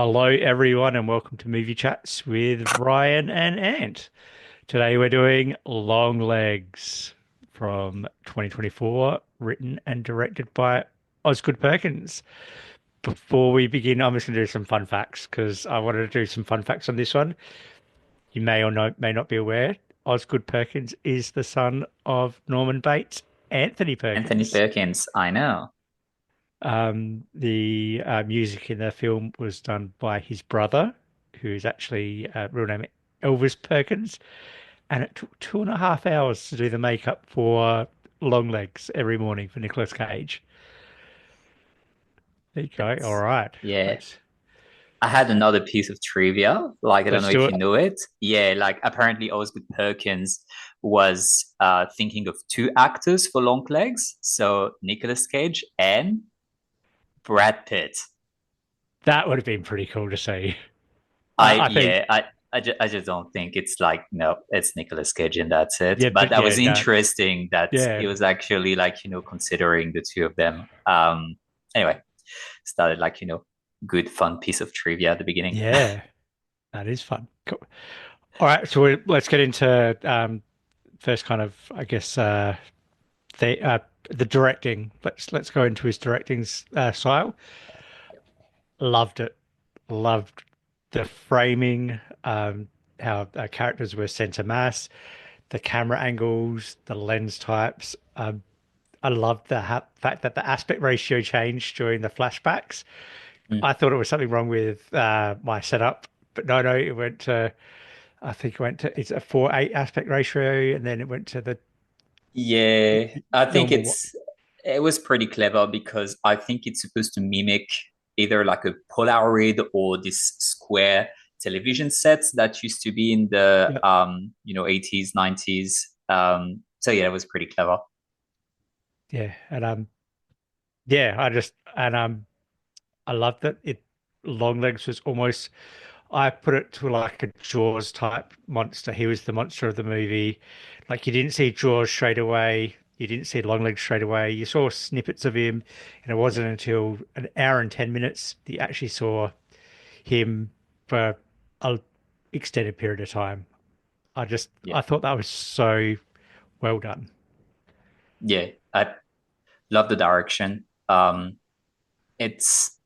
Hello, everyone, and welcome to Movie Chats with Ryan and Ant. Today we're doing Longlegs from 2024, written and directed by Osgood Perkins. Before we begin, I'm just going to do some fun facts because I wanted to do some fun facts on this one. You may not be aware, Osgood Perkins is the son of Norman Bates, Anthony Anthony Perkins. Perkins, I know. The music in the film was done by his brother, who's actually real name Elvis Perkins, and it took 2.5 hours to do the makeup for Longlegs every morning for Nicolas Cage. There you go. All That's right, yeah. let's I had another piece of trivia. Like I don't know let's do if it. you know it. Yeah, like apparently Osgood Perkins was thinking of two actors for Longlegs, so Nicolas Cage and Brad Pitt. That would have been pretty cool to see. I I think, yeah, I just don't think it's like no, it's Nicolas Cage and that's it. yeah, But but that yeah, was no, interesting that yeah, he was actually like considering the two of them. Anyway, started like good fun piece of trivia at the beginning. yeah, that is fun. Cool. All right, so let's get into first kind of, I guess, the directing. Let's go into his directing style. Loved it. Loved the framing, how characters were center mass, the camera angles, the lens types. I loved the fact that the aspect ratio changed during the flashbacks. Mm. I thought it was something wrong with my setup, but no, it went to, I think it went to, it's a 4:8 aspect ratio, and then it went to the Yeah, I think normal one. it was pretty clever because I think it's supposed to mimic either like a Polaroid or this square television set that used to be in the Yeah, 80s, 90s. So yeah, it was pretty clever. yeah, and yeah, I loved it. Longlegs was almost, I put it to like a Jaws type monster. He was the monster of the movie. Like you didn't see Jaws straight away. You didn't see Longlegs straight away. You saw snippets of him, and it wasn't until an hour and 10 minutes that you actually saw him for a extended period of time. Yeah. I thought that was so well done. Yeah, I love the direction. It's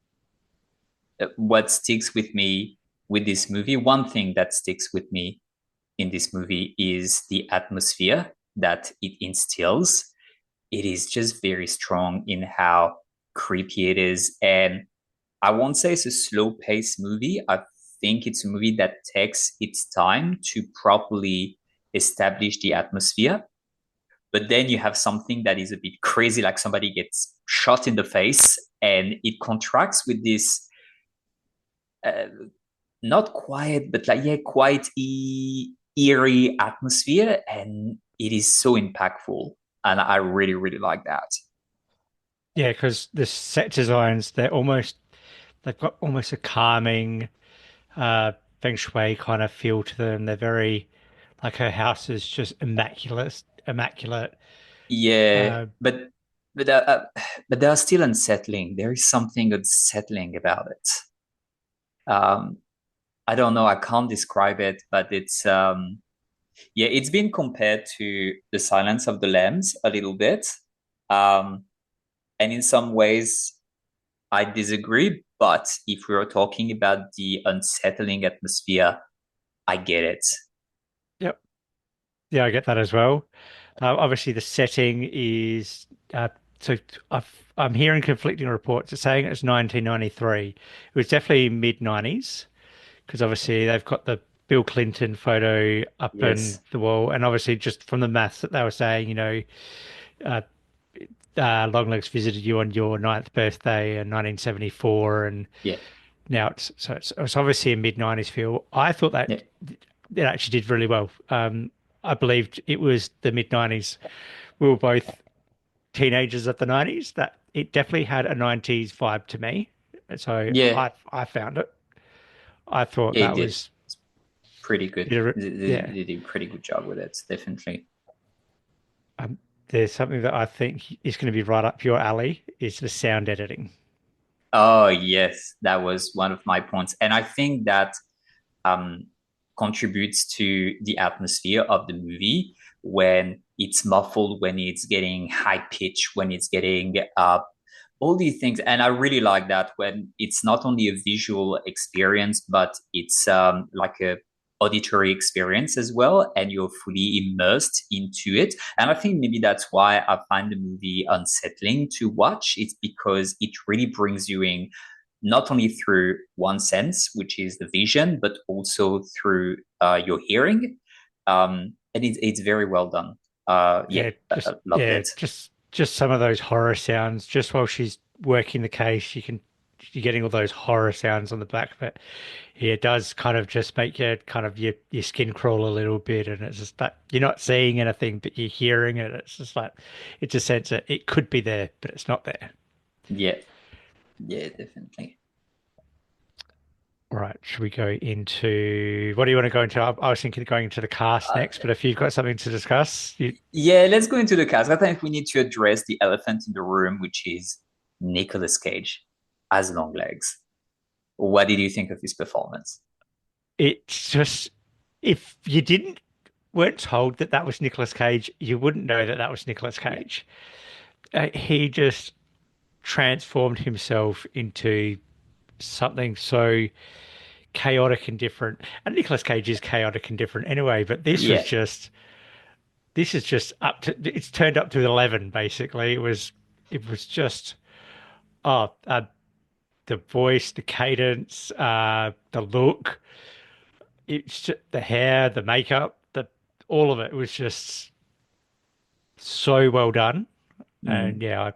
what sticks with me with this movie. One thing that sticks with me in this movie is the atmosphere that it instills. It is just very strong in how creepy it is. And I won't say it's a slow paced movie. I think it's a movie that takes its time to properly establish the atmosphere. But then you have something that is a bit crazy, like somebody gets shot in the face, and it contracts with this uh, not quiet, but like yeah, quite eerie atmosphere, and it is so impactful, and I really, really like that. Yeah, because the set designs, they've got almost a calming uh feng shui kind of feel to them. They're very like her house is just immaculate. Yeah, Uh, but uh, uh, but they are still unsettling. There is something unsettling about it. Um, I don't know. I can't describe it, but it's yeah, it's been compared to The Silence of the Lambs a little bit. Um, and in some ways, I disagree. But if we are talking about the unsettling atmosphere, I get it. yep, yeah, I get that as well. Obviously, the setting is so I'm hearing conflicting reports. It's saying it's 1993. It was definitely mid 90s because obviously they've got the Bill Clinton photo up in Yes. the wall, and obviously just from the maths that they were saying, uh, Longlegs visited you on your ninth birthday in 1974, and Yeah. now it's obviously a mid 90s feel. I thought Yeah. that it actually did really well. I believed it was the mid 90s. We were both teenagers of the 90s. That it definitely had a 90s vibe to me. So Yeah. I found it. I thought Yeah, it that did. was Pretty good. yeah. They did a pretty good job with it, definitely. There's something that I think is going to be right up your alley is the sound editing. Oh, yes, that was one of my points. And I think that um, contributes to the atmosphere of the movie when it's muffled, when it's getting high pitch, when it's getting all these things. And I really like that when it's not only a visual experience, but it's like a auditory experience as well, and you're fully immersed into it. And I think maybe that's why I find the movie unsettling to watch. It's because it really brings you in not only through one sense, which is the vision, but also through your hearing. And it's very well done. Yeah, Yeah, I just loved yeah, it. just some of those horror sounds. Just while she's working the case, you're getting all those horror sounds on the back of it. Yeah, it does kind of just make your skin crawl a little bit, and it's just that you're not seeing anything, but you're hearing it. It's just like it's a sense that it could be there, but it's not there. Yeah, yeah, definitely. All right, should we go into what do you want to go into? I was thinking of going into the cast Uh, next, but if you've got something to discuss, yeah, let's go into the cast. I think we need to address the elephant in the room, which is Nicolas Cage as Longlegs. What did you think of his performance? it's just if you didn't weren't told that that was Nicolas Cage, you wouldn't know that that was Nicolas Yeah, Cage. He just transformed himself into something so chaotic and different. And Nicolas Cage is chaotic and different anyway, but yeah. this is just up to it's turned up to 11 basically. It was just oh the voice, the cadence, the look, it's just the hair, the makeup, the all of it was just so well done. And Mm. yeah,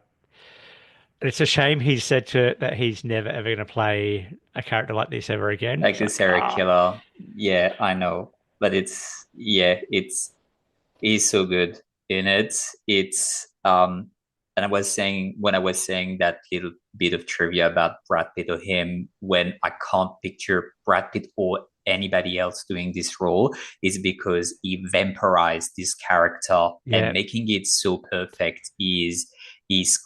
it's a shame he said that he's never ever going to play a character like this ever again. Like It's the like, serial ah, killer. Yeah, I know. But it's yeah, it's he's so good in it. It's and I was saying when I was saying that little bit of trivia about Brad Pitt or him, when I can't picture Brad Pitt or anybody else doing this role, is because he vampirized this character and yeah, making it so perfect is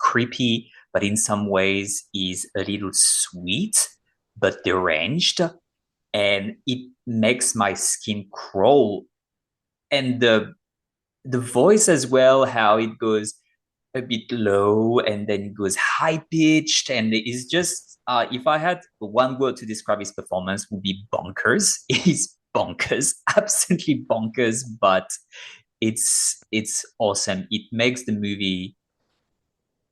creepy, but in some ways is a little sweet, but deranged. And it makes my skin crawl. And the voice as well, how it goes a bit low and then it goes high pitched, and it's just if I had one word to describe his performance, would be bonkers. He's bonkers, absolutely bonkers, but it's awesome. It makes the movie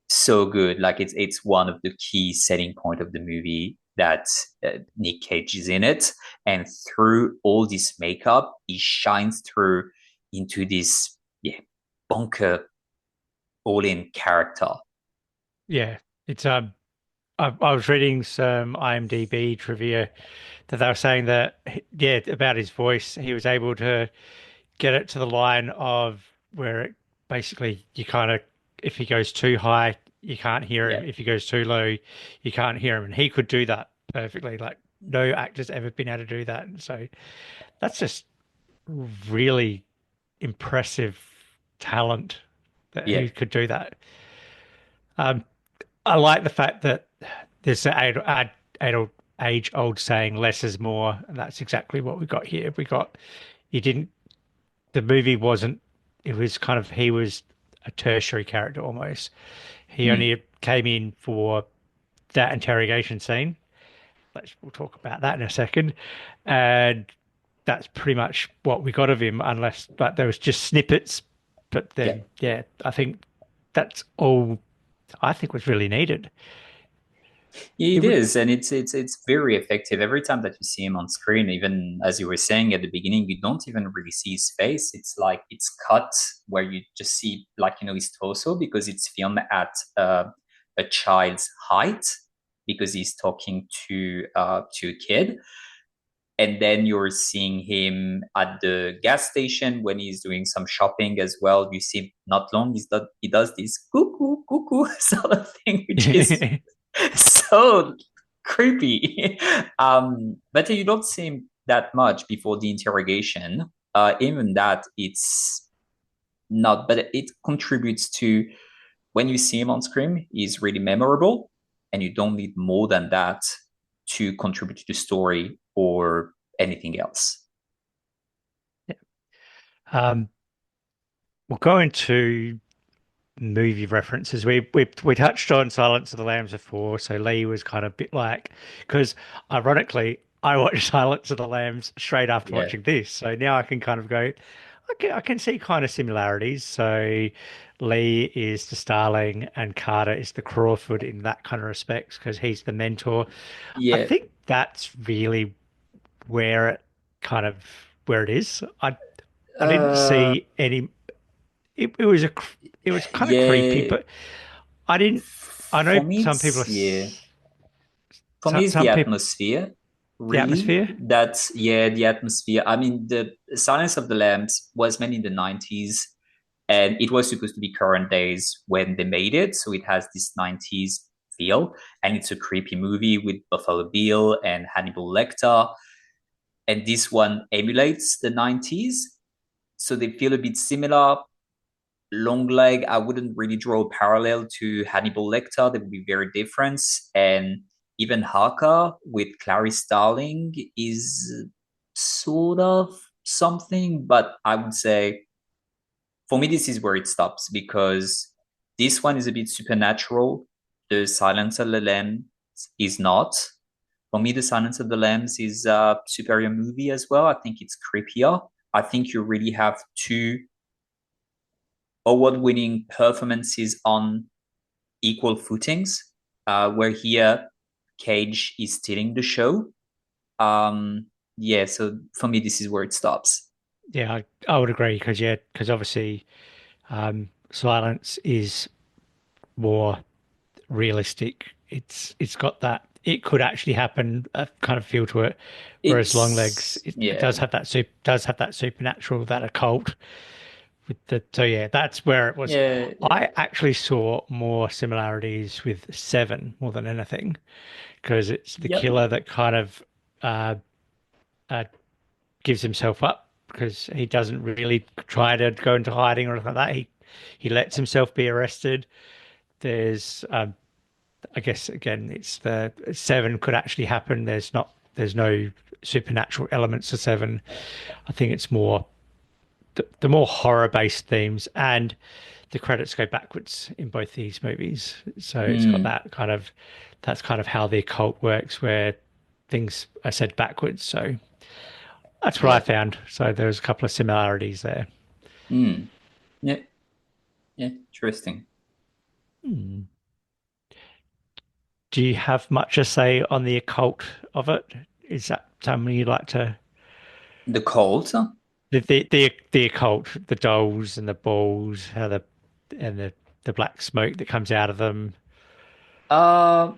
so good. Like it's one of the key selling point of the movie that Nick Cage is in it, and through all this makeup, he shines through into this yeah bonker all in character. yeah. It's I was reading some IMDb trivia that they were saying that yeah about his voice, he was able to get it to the line of where it basically you kind of if he goes too high you can't hear Yeah, him, if he goes too low you can't hear him, and he could do that perfectly. Like no actor's ever been able to do that, and so that's just really impressive talent that yeah, he could do that. Um, I like the fact that there's an adult age old saying less is more, and that's exactly what we got here. We got you didn't the movie wasn't it was kind of he was a tertiary character almost. He mm, only came in for that interrogation scene. We'll talk about that in a second. And that's pretty much what we got of him, unless but there was just snippets. But yeah. then yeah, I think that's all I think was really needed. It It would is, and it's very effective. Every time that you see him on screen, even as you were saying at the beginning, you don't even really see his face. It's like it's cut where you just see like his torso because it's filmed at a child's height because he's talking to a kid, and then you're seeing him at the gas station when he's doing some shopping as well. You see not long he does this cuckoo cuckoo sort of thing, which is so creepy. But you don't see him that much before the interrogation. Even that, it's not, but it contributes to when you see him on screen, he's really memorable. and you don't need more than that to contribute to the story or anything else. Yeah. Um, we'll go into movie references. We touched on Silence of the Lambs before, so Lee was kind of a bit like because ironically I watched Silence of the Lambs straight after Yeah. watching this, so now I can kind of go, I can see kind of similarities. So Lee is the Starling and Carter is the Crawford in that kind of respects because he's the mentor. I Yeah. think that's really where it kind of where it is. I didn't Uh, see any. It was it was kind of creepy, yeah. but I didn't. I know For me, some people are it's yeah. For me, some it's the some people atmosphere, the really. atmosphere. That's yeah, the atmosphere. I mean, the Silence of the Lambs was made in the 90s, and it was supposed to be current days when they made it. So it has this 90s feel, and it's a creepy movie with Buffalo Bill and Hannibal Lecter. And this one emulates the 90s. So they feel a bit similar. Longleg, I wouldn't really draw a parallel to Hannibal Lecter. They would be very different. And even Harker with Clarice Starling is sort of something, but I would say for me, this is where it stops because this one is a bit supernatural. The Silence of the Lambs is not. For me, The Silence of the Lambs is a superior movie as well. I think it's creepier. I think you really have two award-winning performances on equal footings, where here Cage is stealing the show. Yeah, so for me, this is where it stops. Yeah, I would agree because because obviously Silence is more realistic. It's got that it could actually happen kind of feel to it, whereas Longlegs it Yeah, does have does have that supernatural, that occult with the so yeah, that's where it was. yeah, yeah, I actually saw more similarities with Seven more than anything because it's the yep, killer that kind of uh, uh, gives himself up because he doesn't really try to go into hiding or anything like that. He lets himself be arrested. There's I guess again it's the Seven could actually happen. There's no supernatural elements to Seven. I think it's more the more horror based themes and the credits go backwards in both these movies. So it's got mm, that kind of that's kind of how the occult works where things are said backwards. So that's what I yeah, found. So there's a couple of similarities there. mm, yeah, yeah, interesting. Hmm. Do you have much to say on the occult of it? Is that something you'd like to The Cult. the occult, the dolls and the balls, how and the black smoke that comes out of them? Uh,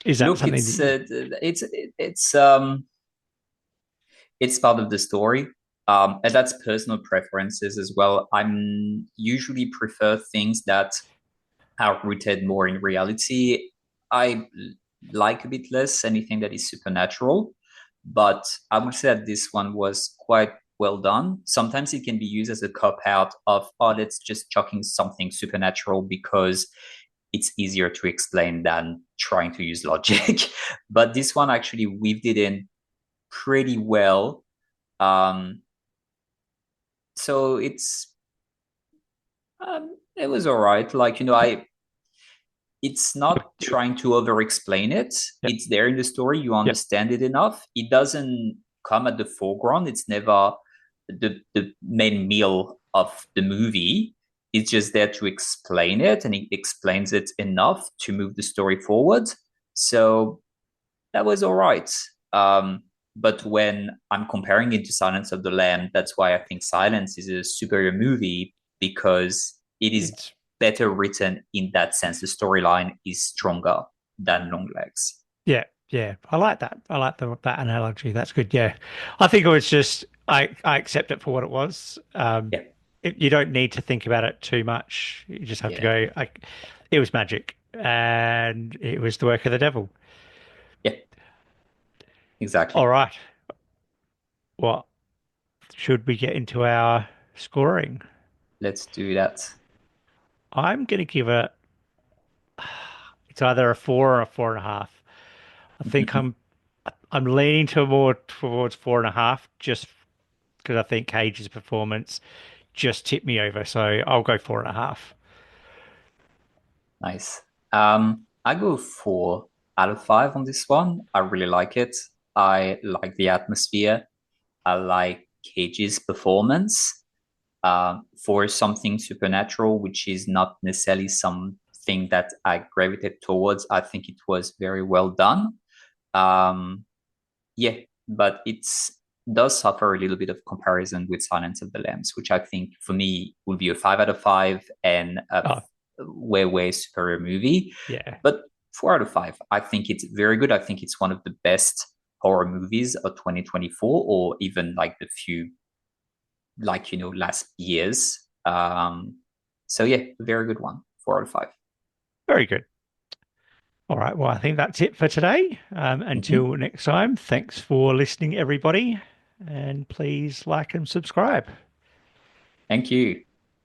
Is that look, something that you, it's part of the story. And that's personal preferences as well. I'm usually prefer things that are rooted more in reality. I like a bit less anything that is supernatural, but I would say that this one was quite well done. Sometimes it can be used as a cop out of, oh, let's just chuck in something supernatural because it's easier to explain than trying to use logic. But this one actually weaved it in pretty well. Um, so it was all right. Like, it's not trying to over explain it. yep, It's there in the story. You yep, understand it enough. It doesn't come at the foreground. It's never the main meal of the movie. It's just there to explain it, and it explains it enough to move the story forward. So that was all right. But when I'm comparing it to Silence of the Lamb, that's why I think Silence is a superior movie because it is it's better written in that sense. The storyline is stronger than Longlegs. yeah, yeah. I like that. I like that analogy. That's good. Yeah, I think it was just I accept it for what it was. Yeah, You don't need to think about it too much. You just have to yeah, go. It was magic, and it was the work of the devil. yeah, All exactly. right. What should we get into our scoring? Let's do that. I'm going to give it. It's either a four or a four and a half. I think I'm leaning to more towards four and a half, just because I think Cage's performance just tipped me over. So I'll go four and a half. Nice. I go 4 out of 5 on this one. I really like it. I like the atmosphere. I like Cage's performance. For something supernatural, which is not necessarily something that I gravitate towards, I think it was very well done. Um, yeah, but it's does suffer a little bit of comparison with Silence of the Lambs, which I think for me would be a 5 out of 5 and a Oh, way superior movie. yeah. But 4 out of 5, I think it's very good. I think it's one of the best horror movies of 2024, or even like the few last years. So yeah, very good one. 4 out of 5. Very good. All right. Well, I think that's it for today. Mhm. Until next time, thanks for listening, everybody. And please like and subscribe. Thank you.